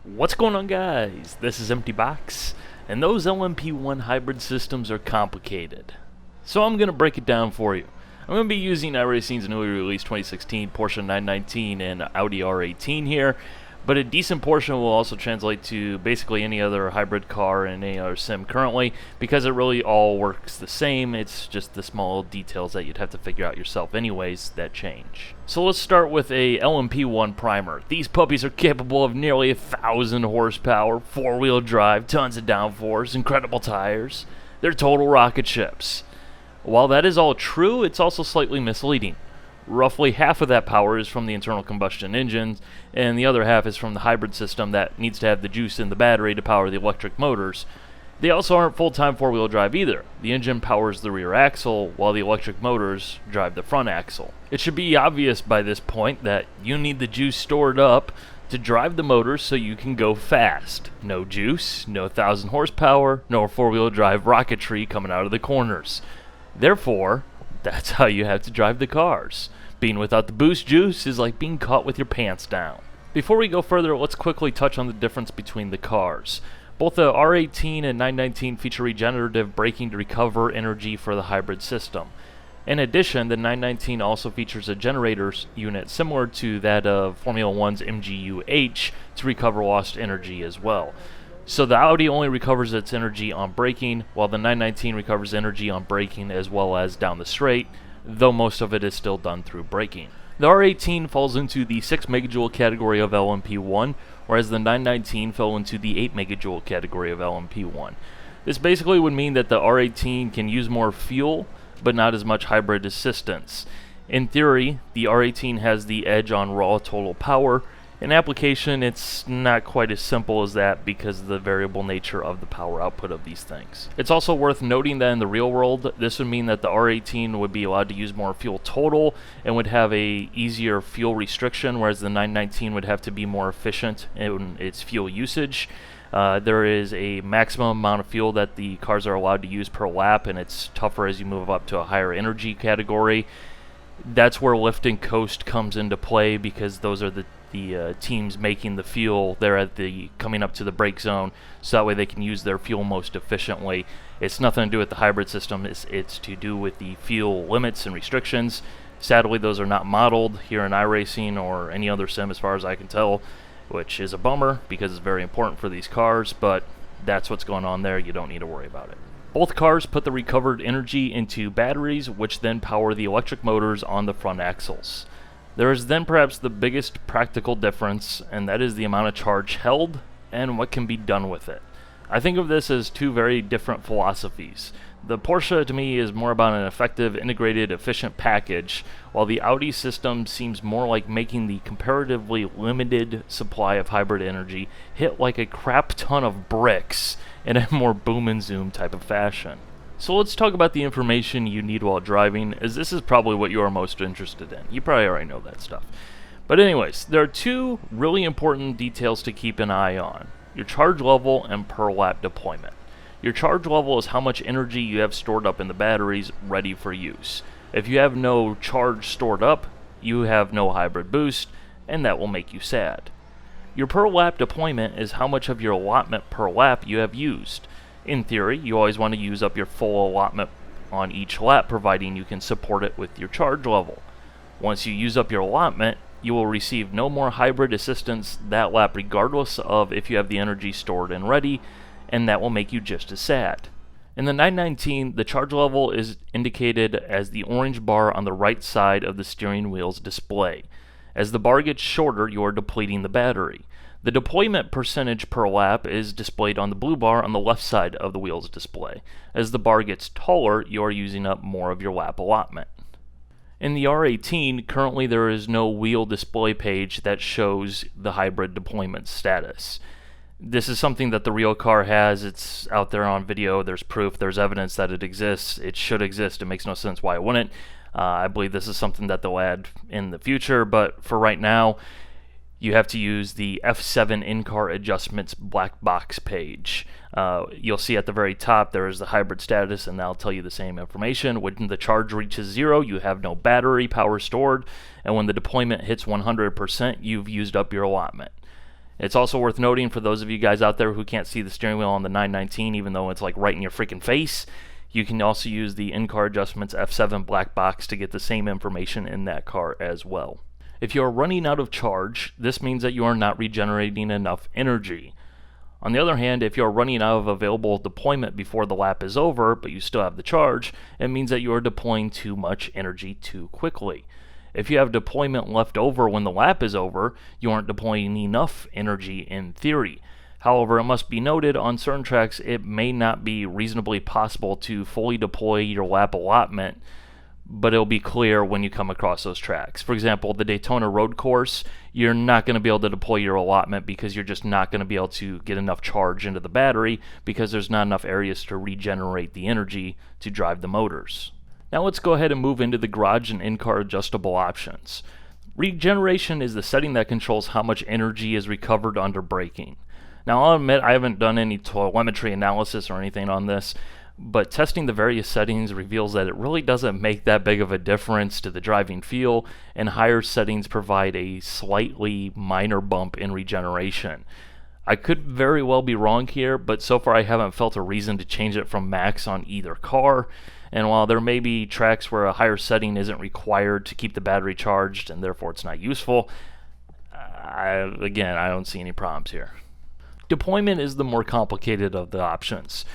What's going on, guys? This is Empty Box, and those Lmp1 hybrid systems are complicated. So I'm going to break it down for you. I'm going to be using iRacing's newly released 2016 Porsche 919 and Audi R18 here, but a decent portion will also translate to basically any other hybrid car and any other sim currently, because it really all works the same. It's just the small details that you'd have to figure out yourself anyways that change. So let's start with a Lmp1 Primer. These puppies are capable of nearly 1,000 horsepower, four-wheel drive, tons of downforce, incredible tires. They're total rocket ships. While that is all true, it's also slightly misleading. Roughly half of that power is from the internal combustion engines, and the other half is from the hybrid system that needs to have the juice in the battery to power the electric motors. They also aren't full-time four-wheel drive either. The engine powers the rear axle, while the electric motors drive the front axle. It should be obvious by this point that you need the juice stored up to drive the motors so you can go fast. No juice, no 1,000 horsepower, no four-wheel drive rocketry coming out of the corners. Therefore, that's how you have to drive the cars. Being without the boost juice is like being caught with your pants down. Before we go further, let's quickly touch on the difference between the cars. Both the R18 and 919 feature regenerative braking to recover energy for the hybrid system. In addition, the 919 also features a generator unit similar to that of Formula 1's MGU-H to recover lost energy as well. So the Audi only recovers its energy on braking, while the 919 recovers energy on braking as well as down the straight, though most of it is still done through braking. The R18 falls into the 6 megajoule category of LMP1, whereas the 919 fell into the 8 megajoule category of LMP1. This basically would mean that the R18 can use more fuel, but not as much hybrid assistance. In theory, the R18 has the edge on raw total power. In application, it's not quite as simple as that because of the variable nature of the power output of these things. It's also worth noting that in the real world, this would mean that the R18 would be allowed to use more fuel total and would have a easier fuel restriction, whereas the 919 would have to be more efficient in its fuel usage. There is a maximum amount of fuel that the cars are allowed to use per lap, and it's tougher as you move up to a higher energy category. That's where lift and coast comes into play, because those are the teams making the fuel. They're at the coming up to the brake zone, so that way they can use their fuel most efficiently. It's nothing to do with the hybrid system. It's to do with the fuel limits and restrictions. Sadly, those are not modeled here in iRacing or any other sim as far as I can tell, which is a bummer because it's very important for these cars, but that's what's going on there. You don't need to worry about it. Both cars put the recovered energy into batteries, which then power the electric motors on the front axles. There is then perhaps the biggest practical difference, and that is the amount of charge held and what can be done with it. I think of this as two very different philosophies. The Porsche to me is more about an effective, integrated, efficient package, while the Audi system seems more like making the comparatively limited supply of hybrid energy hit like a crap ton of bricks in a more boom and zoom type of fashion. So let's talk about the information you need while driving, as this is probably what you are most interested in. You probably already know that stuff. But anyways, there are two really important details to keep an eye on: your charge level and per lap deployment. Your charge level is how much energy you have stored up in the batteries ready for use. If you have no charge stored up, you have no hybrid boost, and that will make you sad. Your per lap deployment is how much of your allotment per lap you have used. In theory, you always want to use up your full allotment on each lap, providing you can support it with your charge level. Once you use up your allotment, you will receive no more hybrid assistance that lap, regardless of if you have the energy stored and ready, and that will make you just as sad. In the 919, the charge level is indicated as the orange bar on the right side of the steering wheel's display. As the bar gets shorter, you are depleting the battery. The deployment percentage per lap is displayed on the blue bar on the left side of the wheel's display. As the bar gets taller, you are using up more of your lap allotment. In the R18, currently there is no wheel display page that shows the hybrid deployment status. This is something that the real car has. It's out there on video. There's proof. There's evidence that it exists. It should exist. It makes no sense why it wouldn't. I believe this is something that they'll add in the future, but for right now, you have to use the F7 in-car adjustments black box page. You'll see at the very top there is the hybrid status, and that'll tell you the same information. When the charge reaches 0, you have no battery power stored, and when the deployment hits 100%, you've used up your allotment. It's also worth noting for those of you guys out there who can't see the steering wheel on the 919, even though it's like right in your freaking face, you can also use the in-car adjustments F7 black box to get the same information in that car as well. If you are running out of charge, this means that you are not regenerating enough energy. On the other hand, if you are running out of available deployment before the lap is over, but you still have the charge, it means that you are deploying too much energy too quickly. If you have deployment left over when the lap is over, you aren't deploying enough energy in theory. However, it must be noted, on certain tracks it may not be reasonably possible to fully deploy your lap allotment, but it'll be clear when you come across those tracks. For example, the Daytona road course, you're not going to be able to deploy your allotment because you're just not going to be able to get enough charge into the battery because there's not enough areas to regenerate the energy to drive the motors. Now let's go ahead and move into the garage and in-car adjustable options. Regeneration is the setting that controls how much energy is recovered under braking. Now I'll admit I haven't done any telemetry analysis or anything on this, but testing the various settings reveals that it really doesn't make that big of a difference to the driving feel, and higher settings provide a slightly minor bump in regeneration. I could very well be wrong here, but so far I haven't felt a reason to change it from max on either car. And while there may be tracks where a higher setting isn't required to keep the battery charged and therefore it's not useful, I don't see any problems here. Deployment is the more complicated of the options.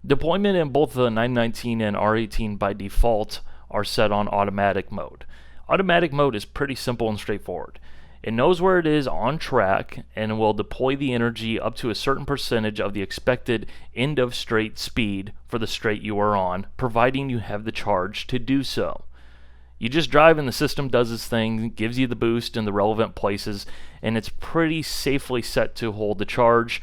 Deployment in both the 919 and R18 by default are set on automatic mode. Automatic mode is pretty simple and straightforward. It knows where it is on track and will deploy the energy up to a certain percentage of the expected end of straight speed for the straight you are on, providing you have the charge to do so. You just drive and the system does its thing, gives you the boost in the relevant places, and it's pretty safely set to hold the charge.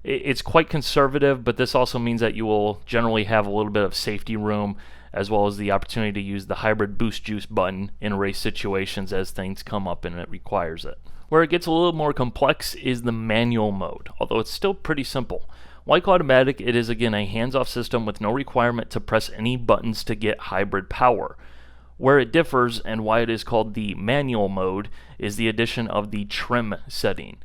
It's quite conservative, but this also means that you will generally have a little bit of safety room, as well as the opportunity to use the hybrid boost juice button in race situations as things come up and it requires it. Where it gets a little more complex is the manual mode, although it's still pretty simple. Like automatic, it is again a hands-off system with no requirement to press any buttons to get hybrid power. Where it differs and why it is called the manual mode is the addition of the trim setting.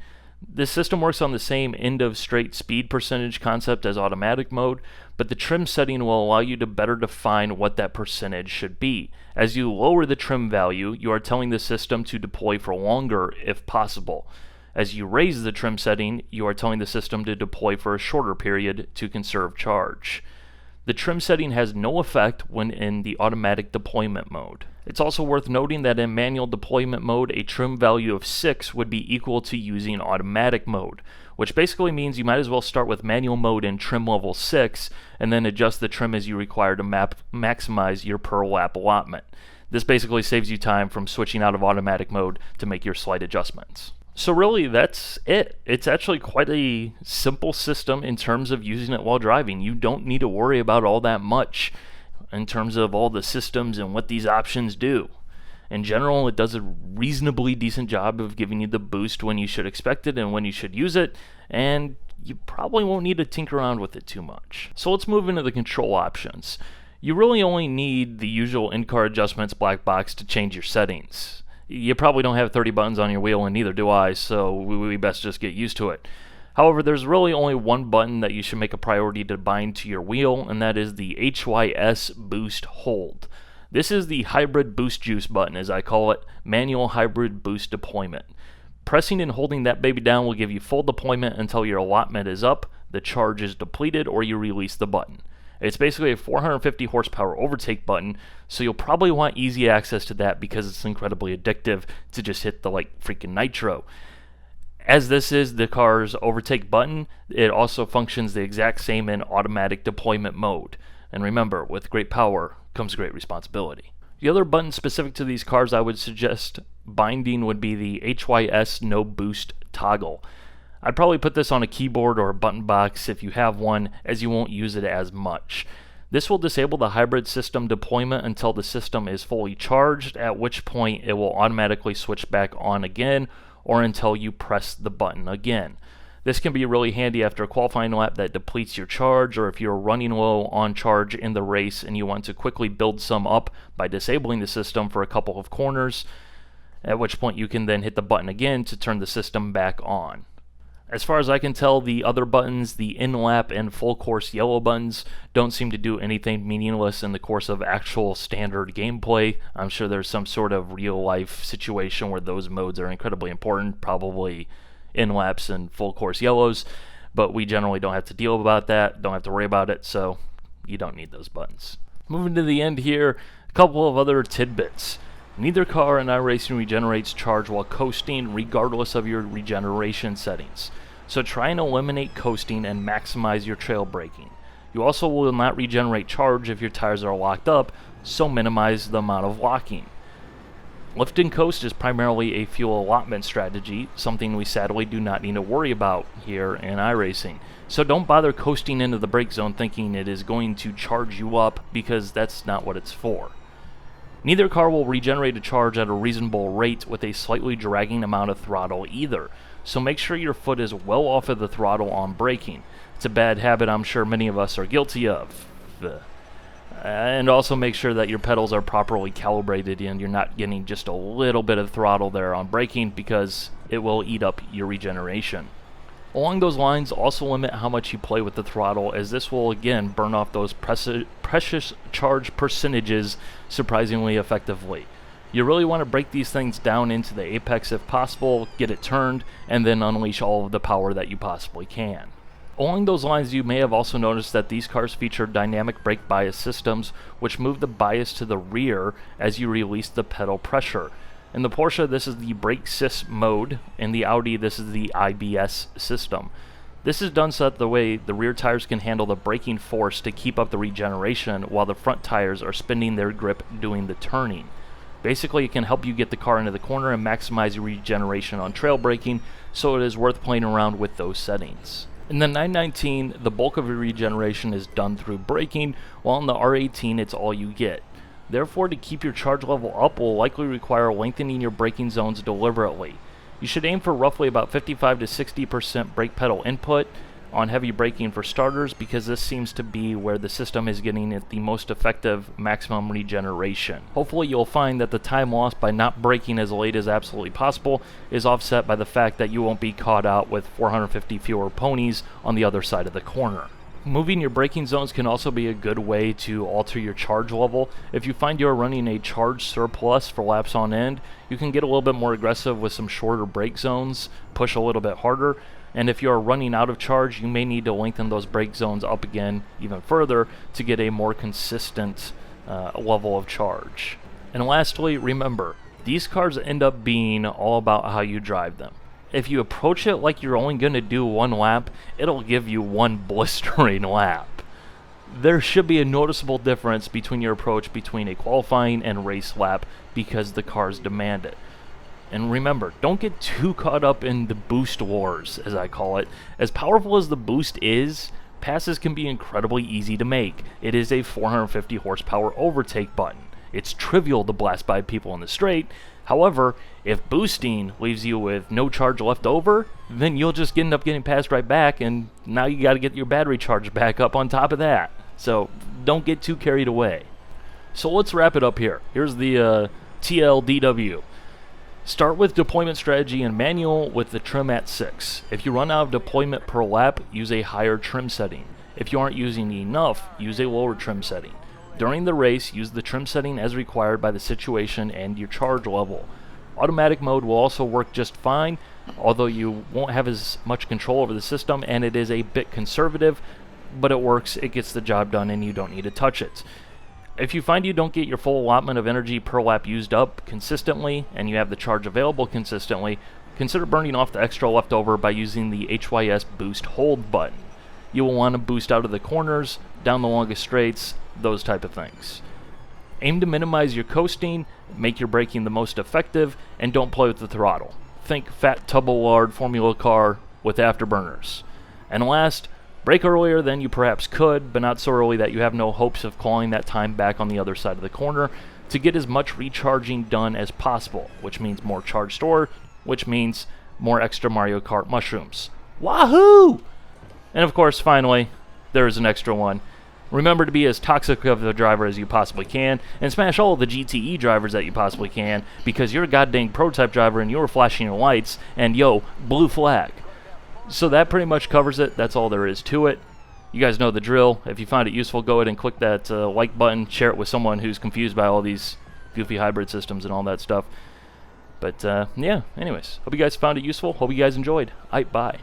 This system works on the same end of straight speed percentage concept as automatic mode, but the trim setting will allow you to better define what that percentage should be. As you lower the trim value, you are telling the system to deploy for longer if possible. As you raise the trim setting, you are telling the system to deploy for a shorter period to conserve charge. The trim setting has no effect when in the automatic deployment mode. It's also worth noting that in manual deployment mode, a trim value of 6 would be equal to using automatic mode, which basically means you might as well start with manual mode in trim level 6 and then adjust the trim as you require to maximize your per lap allotment. This basically saves you time from switching out of automatic mode to make your slight adjustments. So really, that's it. It's actually quite a simple system in terms of using it while driving. You don't need to worry about all that much in terms of all the systems and what these options do. In general, it does a reasonably decent job of giving you the boost when you should expect it and when you should use it, and you probably won't need to tinker around with it too much. So let's move into the control options. You really only need the usual in-car adjustments black box to change your settings. You probably don't have 30 buttons on your wheel, and neither do I, so we best just get used to it. However, there's really only one button that you should make a priority to bind to your wheel, and that is the HYS Boost Hold. This is the hybrid boost juice button, as I call it, manual hybrid boost deployment. Pressing and holding that baby down will give you full deployment until your allotment is up, the charge is depleted, or you release the button. It's basically a 450 horsepower overtake button, so you'll probably want easy access to that because it's incredibly addictive to just hit the freaking nitro. As this is the car's overtake button, it also functions the exact same in automatic deployment mode. And remember, with great power comes great responsibility. The other button specific to these cars I would suggest binding would be the HYS No Boost toggle. I'd probably put this on a keyboard or a button box if you have one, as you won't use it as much. This will disable the hybrid system deployment until the system is fully charged, at which point it will automatically switch back on again, or until you press the button again. This can be really handy after a qualifying lap that depletes your charge, or if you're running low on charge in the race and you want to quickly build some up by disabling the system for a couple of corners, at which point you can then hit the button again to turn the system back on. As far as I can tell, the other buttons, the in-lap and full course yellow buttons, don't seem to do anything meaningless in the course of actual standard gameplay. I'm sure there's some sort of real-life situation where those modes are incredibly important, probably in-laps and full course yellows, but we generally don't have to deal about that, don't have to worry about it, so you don't need those buttons. Moving to the end here, a couple of other tidbits. Neither car in iRacing regenerates charge while coasting, regardless of your regeneration settings. So try and eliminate coasting and maximize your trail braking. You also will not regenerate charge if your tires are locked up, so minimize the amount of locking. Lift and coast is primarily a fuel allotment strategy, something we sadly do not need to worry about here in iRacing. So don't bother coasting into the brake zone thinking it is going to charge you up, because that's not what it's for. Neither car will regenerate a charge at a reasonable rate with a slightly dragging amount of throttle either, so make sure your foot is well off of the throttle on braking. It's a bad habit I'm sure many of us are guilty of. And also make sure that your pedals are properly calibrated and you're not getting just a little bit of throttle there on braking, because it will eat up your regeneration. Along those lines, also limit how much you play with the throttle, as this will again burn off those precious charge percentages surprisingly effectively. You really want to break these things down into the apex if possible, get it turned, and then unleash all of the power that you possibly can. Along those lines, you may have also noticed that these cars feature dynamic brake bias systems, which move the bias to the rear as you release the pedal pressure. In the Porsche, this is the brake sys mode. In the Audi, this is the IBS system. This is done so that the way the rear tires can handle the braking force to keep up the regeneration, while the front tires are spinning their grip doing the turning. Basically, it can help you get the car into the corner and maximize your regeneration on trail braking, so it is worth playing around with those settings. In the 919, the bulk of your regeneration is done through braking, while in the R18, it's all you get. Therefore, to keep your charge level up will likely require lengthening your braking zones deliberately. You should aim for roughly about 55 to 60% brake pedal input on heavy braking for starters, because this seems to be where the system is getting at the most effective maximum regeneration. Hopefully you'll find that the time lost by not braking as late as absolutely possible is offset by the fact that you won't be caught out with 450 fewer ponies on the other side of the corner. Moving your braking zones can also be a good way to alter your charge level. If you find you're running a charge surplus for laps on end, you can get a little bit more aggressive with some shorter brake zones, push a little bit harder, and if you're running out of charge, you may need to lengthen those brake zones up again even further to get a more consistent level of charge. And lastly, remember, these cars end up being all about how you drive them. If you approach it like you're only going to do one lap, it'll give you one blistering lap. There should be a noticeable difference between your approach between a qualifying and race lap, because the cars demand it. And remember, don't get too caught up in the boost wars, as I call it. As powerful as the boost is, passes can be incredibly easy to make. It is a 450 horsepower overtake button. It's trivial to blast by people in the straight. However, if boosting leaves you with no charge left over, then you'll just end up getting passed right back, and now you got to get your battery charge back up on top of that. So don't get too carried away. So let's wrap it up here. Here's the TLDW. Start with deployment strategy and manual with the trim at 6. If you run out of deployment per lap, use a higher trim setting. If you aren't using enough, use a lower trim setting. During the race, use the trim setting as required by the situation and your charge level. Automatic mode will also work just fine, although you won't have as much control over the system, and it is a bit conservative, but it works, it gets the job done, and you don't need to touch it. If you find you don't get your full allotment of energy per lap used up consistently, and you have the charge available consistently, consider burning off the extra leftover by using the HYS Boost Hold button. You will want to boost out of the corners, down the longest straights, those type of things. Aim to minimize your coasting, make your braking the most effective, and don't play with the throttle. Think fat tubble-lard formula car with afterburners. And last, brake earlier than you perhaps could, but not so early that you have no hopes of clawing that time back on the other side of the corner, to get as much recharging done as possible, which means more charge stored, which means more extra Mario Kart mushrooms. Wahoo! And of course, finally, there is an extra one. Remember to be as toxic of a driver as you possibly can, and smash all of the GTE drivers that you possibly can, because you're a goddamn prototype driver and you're flashing your lights, and yo, blue flag. So that pretty much covers it. That's all there is to it. You guys know the drill. If you find it useful, go ahead and click that like button. Share it with someone who's confused by all these goofy hybrid systems and all that stuff. But yeah, anyways, hope you guys found it useful. Hope you guys enjoyed. Bye.